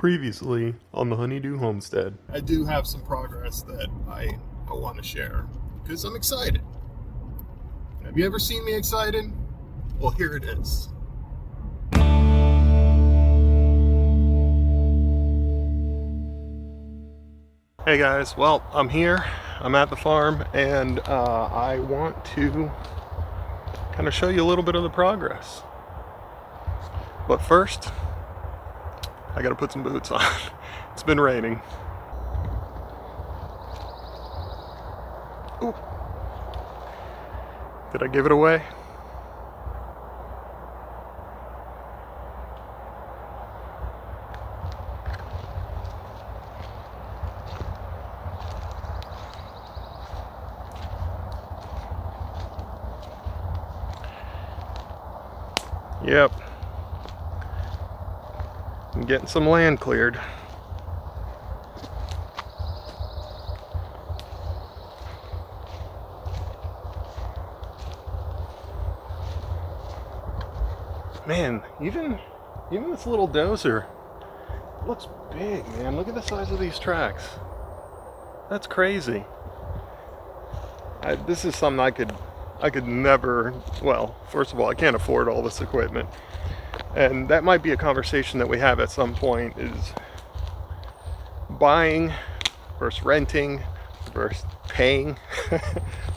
Previously on the Honeydew Homestead. I do have some progress that I want to share because I'm excited. Have you ever seen me excited? Well, here it is. Hey guys, well, I'm here. I'm at the farm and I want to kind of show you a little bit of the progress. But first, I gotta put some boots on. It's been raining. Ooh. Did I give it away? Yep. I'm getting some land cleared. Man, even this little dozer looks big, man. Look at the size of these tracks. That's crazy. This is something I could never, well, first of all, I can't afford all this equipment. And that might be a conversation that we have at some point, is buying versus renting versus paying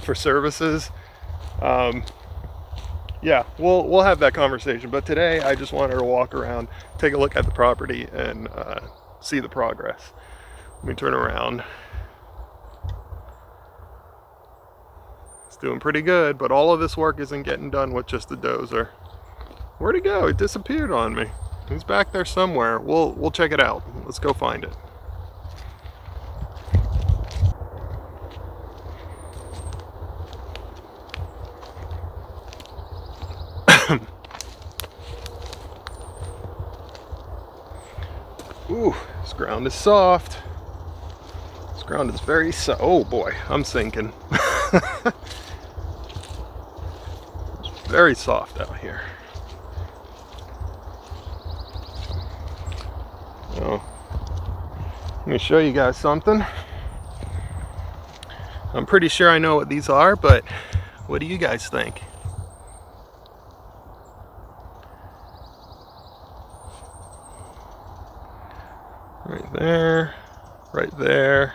for services. Yeah, we'll have that conversation. But today I just wanted to walk around, take a look at the property and see the progress. Let me turn around. It's doing pretty good, but all of this work isn't getting done with just the dozer. Where'd he go? It disappeared on me. He's back there somewhere. We'll check it out. Let's go find it. Ooh, this ground is soft. This ground is very soft. Oh boy, I'm sinking. It's very soft out here. Oh, let me show you guys something. I'm pretty sure I know what these are, but what do you guys think? Right there, right there.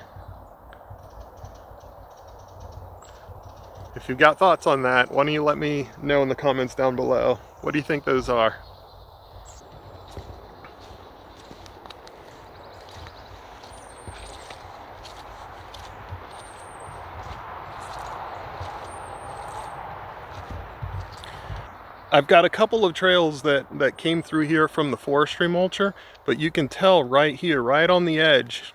If you've got thoughts on that, why don't you let me know in the comments down below. What do you think those are? I've got a couple of trails that came through here from the Forestry mulcher, but you can tell right here, right on the edge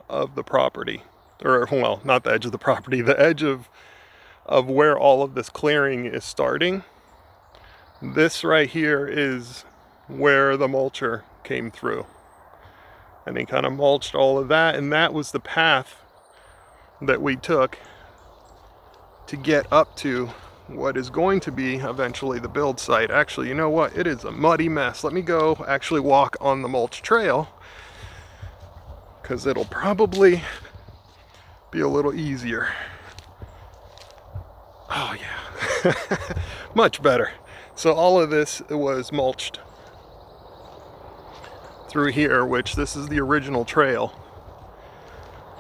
of the property, or well, not the edge of the property, the edge of where all of this clearing is starting. This right here is where the mulcher came through. And he kind of mulched all of that, and that was the path that we took to get up to what is going to be eventually the build site. Actually, you know what? It is a muddy mess. Let me go actually walk on the mulch trail, because it'll probably be a little easier. Oh yeah, much better. So all of this was mulched through here, which this is the original trail.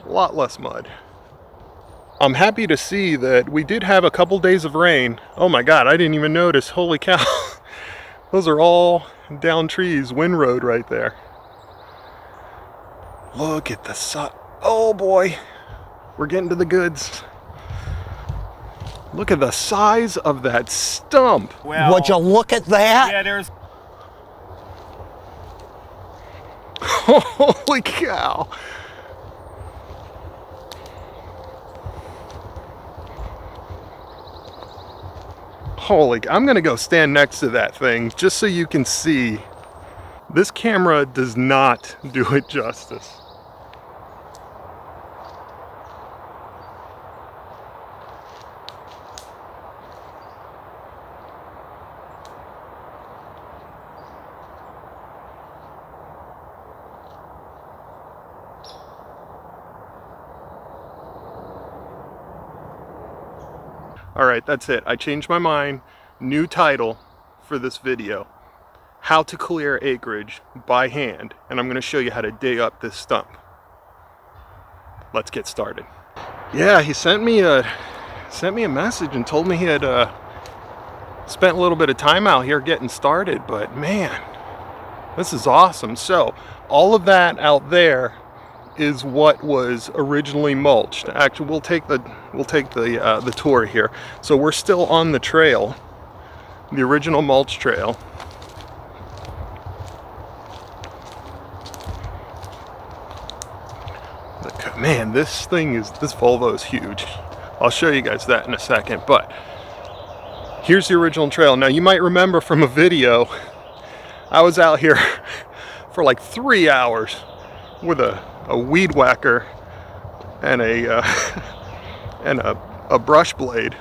A lot less mud. I'm happy to see that we did have a couple days of rain. Oh my God, I didn't even notice. Holy cow. Those are all down trees, windrow right there. Look at the sun. Oh boy, we're getting to the goods. Look at the size of that stump. Well, would you look at that? Yeah, there's... Holy cow. I'm gonna go stand next to that thing just so you can see. This camera does not do it justice. All right, that's it. I changed my mind. New title for this video: how to clear acreage by hand. And I'm going to show you how to dig up this stump. Let's get started. Yeah, he sent me a message and told me he had spent a little bit of time out here getting started, but man, this is awesome. So all of that out there is what was originally mulched. Actually, we'll take the tour here. So we're still on the trail, the original mulch trail. Man, this Volvo is huge. I'll show you guys that in a second, but here's the original trail. Now you might remember from a video, I was out here for like 3 hours with a weed whacker and a brush blade,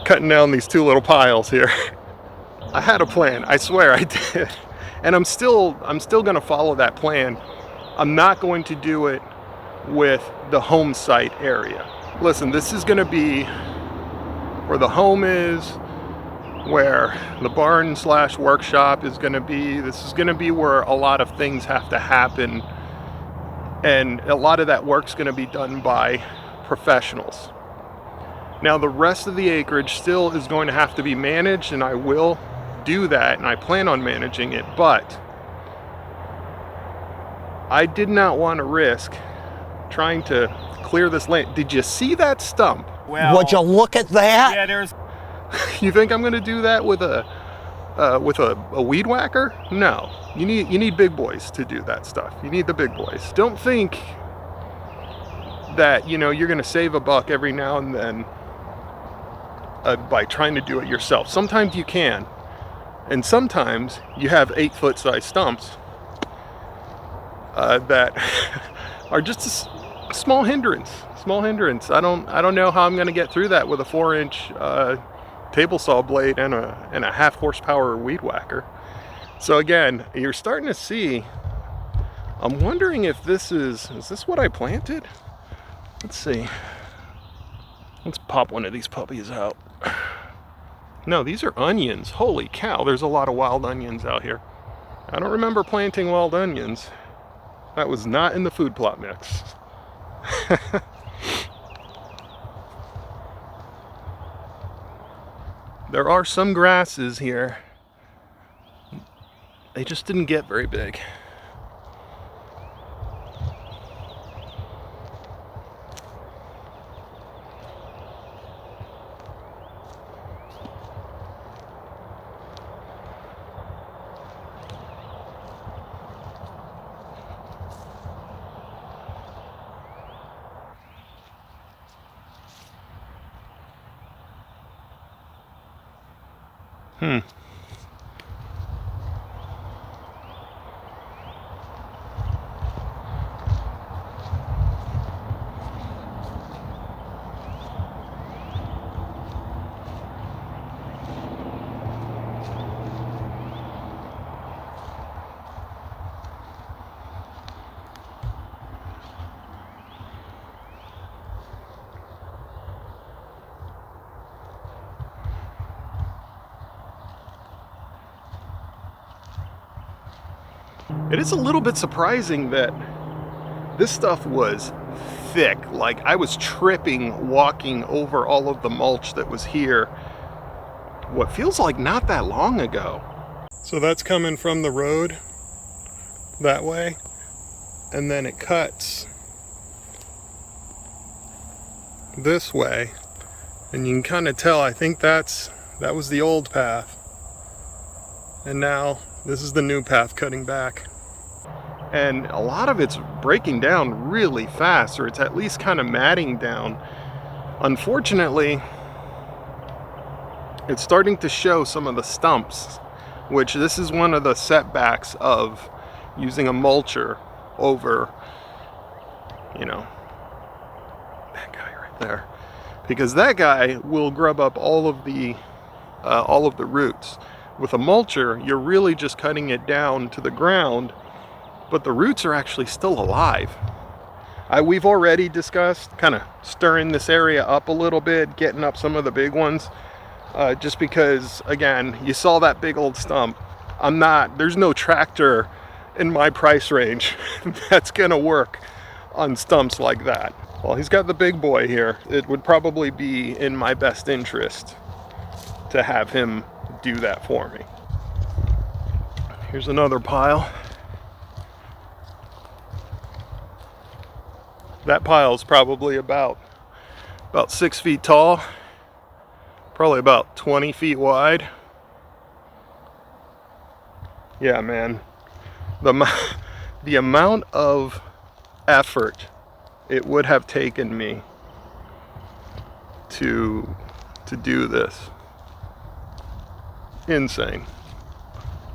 cutting down these two little piles here. I had a plan, I swear I did, and I'm still gonna follow that plan. I'm not going to do it with the home site area. Listen, this is gonna be where the home is, where the barn / workshop is gonna be. This is gonna be where a lot of things have to happen, and a lot of that work's gonna be done by professionals. Now the rest of the acreage still is going to have to be managed, and I will do that, and I plan on managing it, but I did not want to risk trying to clear this land. Did you see that stump? Well, would you look at that? Yeah, there's. You think I'm going to do that with a weed whacker? No. You need big boys to do that stuff. You need the big boys. Don't think that you're going to save a buck every now and then by trying to do it yourself. Sometimes you can, and sometimes you have 8-foot size stumps that are just a small hindrance. I don't know how I'm going to get through that with a 4-inch table saw blade and a half horsepower weed whacker. So again, you're starting to see. I'm wondering if this is this what I planted? Let's see. Let's pop one of these puppies out. No, these are onions. Holy cow! There's a lot of wild onions out here. I don't remember planting wild onions. That was not in the food plot mix. There are some grasses here. They just didn't get very big. It is a little bit surprising that this stuff was thick. Like, I was tripping walking over all of the mulch that was here what feels like not that long ago. So that's coming from the road that way, and then it cuts this way, and you can kind of tell, I think that was the old path, and now this is the new path cutting back. And a lot of it's breaking down really fast, or it's at least kind of matting down. Unfortunately, it's starting to show some of the stumps, which this is one of the setbacks of using a mulcher over, that guy right there, because that guy will grub up all of the roots. With a mulcher, you're really just cutting it down to the ground, but the roots are actually still alive. We've already discussed kind of stirring this area up a little bit, getting up some of the big ones, just because, again, you saw that big old stump. There's no tractor in my price range that's gonna work on stumps like that. Well, he's got the big boy here. It would probably be in my best interest to have him do that for me. Here's another pile. That pile's probably about 6 feet tall, probably about 20 feet wide. Yeah, man, the amount of effort it would have taken me to do this, insane.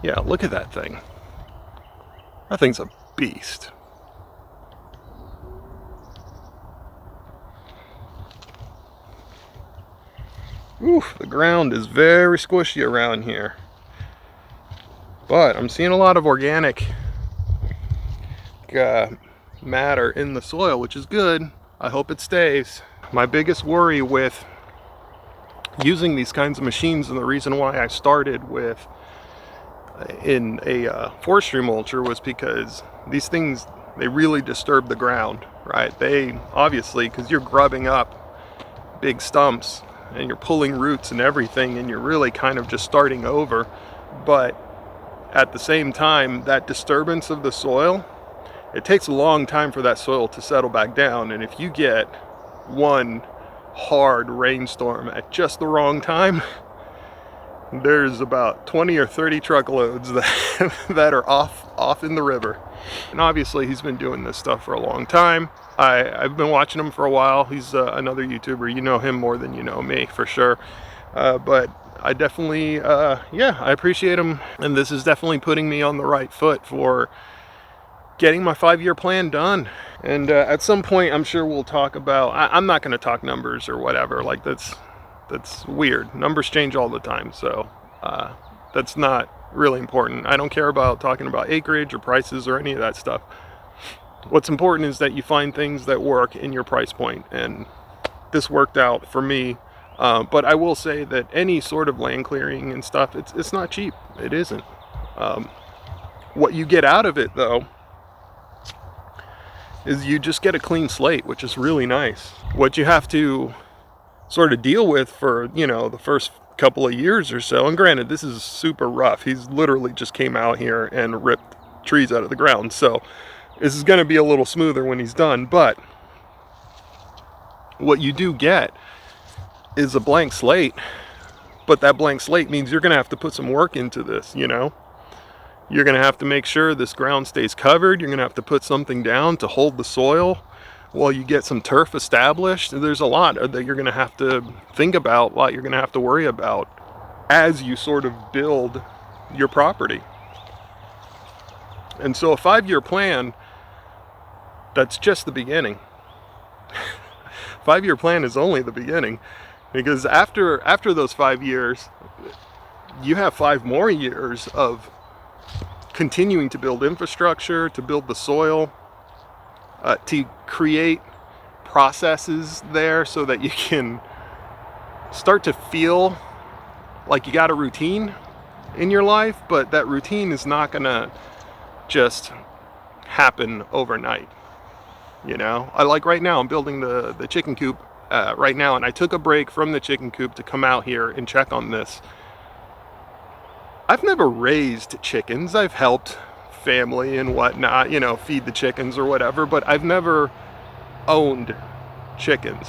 Yeah, look at that thing. That thing's a beast. Oof, the ground is very squishy around here. But I'm seeing a lot of organic matter in the soil, which is good. I hope it stays. My biggest worry with using these kinds of machines, and the reason why I started with in a forestry mulcher, was because these things, they really disturb the ground, right? They obviously, because you're grubbing up big stumps and you're pulling roots and everything, and you're really kind of just starting over. But at the same time, that disturbance of the soil, it takes a long time for that soil to settle back down. And if you get one hard rainstorm at just the wrong time, there's about 20 or 30 truckloads that are off in the river. And obviously he's been doing this stuff for a long time. I've been watching him for a while. He's another YouTuber. You know him more than you know me, for sure. But I definitely, yeah, I appreciate him. And this is definitely putting me on the right foot for getting my 5-year plan done. And at some point, I'm sure we'll talk about, I'm not going to talk numbers or whatever. Like, that's weird. Numbers change all the time. So that's not really important. I don't care about talking about acreage or prices or any of that stuff. What's important is that you find things that work in your price point, and this worked out for me. But I will say that any sort of land clearing and stuff, it's not cheap. It isn't. What you get out of it, though, is you just get a clean slate, which is really nice. What you have to sort of deal with for, you know, the first couple of years or so, and granted, this is super rough. He's literally just came out here and ripped trees out of the ground, so this is going to be a little smoother when he's done. But what you do get is a blank slate. But that blank slate means you're going to have to put some work into this, you know. You're going to have to make sure this ground stays covered. You're going to have to put something down to hold the soil while you get some turf established. There's a lot that you're going to have to think about, a lot you're going to have to worry about as you sort of build your property. And so a 5-year plan, that's just the beginning. 5-year plan is only the beginning, because after those 5 years, you have 5 more years of continuing to build infrastructure, to build the soil, to create processes there so that you can start to feel like you got a routine in your life. But that routine is not gonna just happen overnight. You know, like right now I'm building the chicken coop right now, and I took a break from the chicken coop to come out here and check on this. I've never raised chickens. I've helped family and whatnot, you know, feed the chickens or whatever, but I've never owned chickens.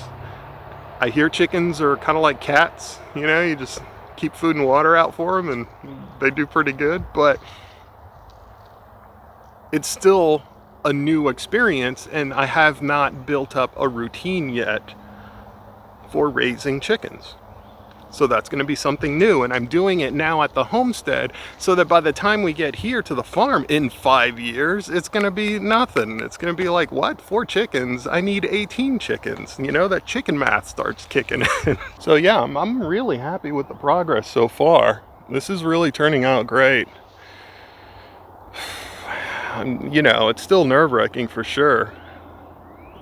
I hear chickens are kind of like cats, you know, you just keep food and water out for them and they do pretty good, but it's still a new experience, and I have not built up a routine yet for raising chickens. So that's going to be something new, and I'm doing it now at the homestead so that by the time we get here to the farm in 5 years, it's going to be nothing. It's going to be like, what? 4 chickens? I need 18 chickens. You know, that chicken math starts kicking in. So yeah, I'm really happy with the progress so far. This is really turning out great. You know, it's still nerve-wracking for sure.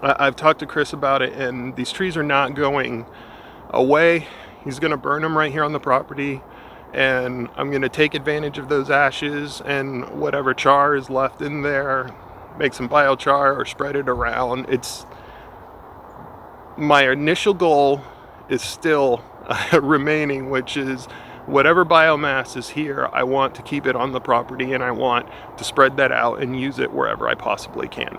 I've talked to Chris about it, and these trees are not going away. He's gonna burn them right here on the property, and I'm gonna take advantage of those ashes and whatever char is left in there, make some biochar or spread it around. It's my initial goal is still remaining, which is whatever biomass is here, I want to keep it on the property, and I want to spread that out and use it wherever I possibly can.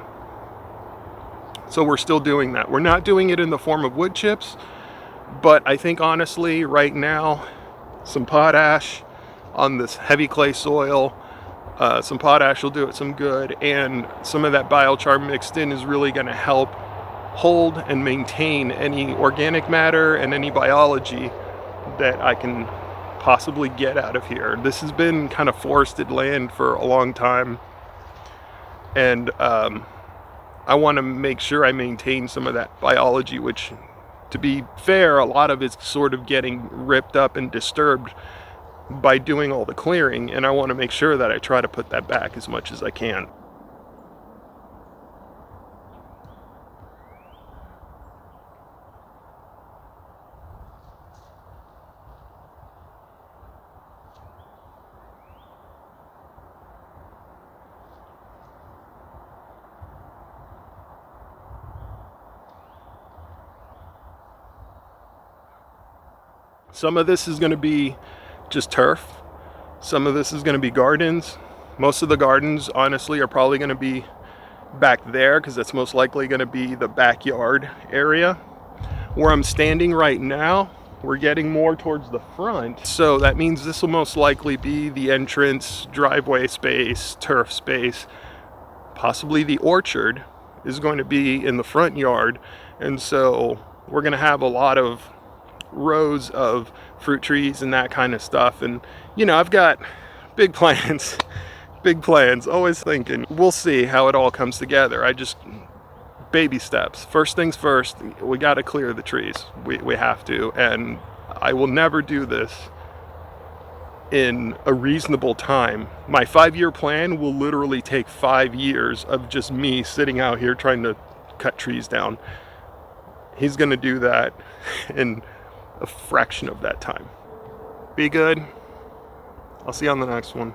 So we're still doing that. We're not doing it in the form of wood chips, but I think honestly right now, some potash on this heavy clay soil, some potash will do it some good, and some of that biochar mixed in is really going to help hold and maintain any organic matter and any biology that I can possibly get out of here. This has been kind of forested land for a long time, and I want to make sure I maintain some of that biology, which, to be fair, a lot of it's sort of getting ripped up and disturbed by doing all the clearing, and I want to make sure that I try to put that back as much as I can. Some of this is going to be just turf. Some of this is going to be gardens. Most of the gardens, honestly, are probably going to be back there because that's most likely going to be the backyard area. Where I'm standing right now, we're getting more towards the front. So that means this will most likely be the entrance, driveway space, turf space. Possibly the orchard is going to be in the front yard. And so we're going to have a lot of rows of fruit trees and that kind of stuff. And you know, I've got big plans. Big plans, always thinking. We'll see how it all comes together. Baby steps. First things first, we got to clear the trees. We have to, and I will never do this in a reasonable time. My 5-year plan will literally take 5 years of just me sitting out here trying to cut trees down. He's gonna do that in a fraction of that time. Be good. I'll see you on the next one.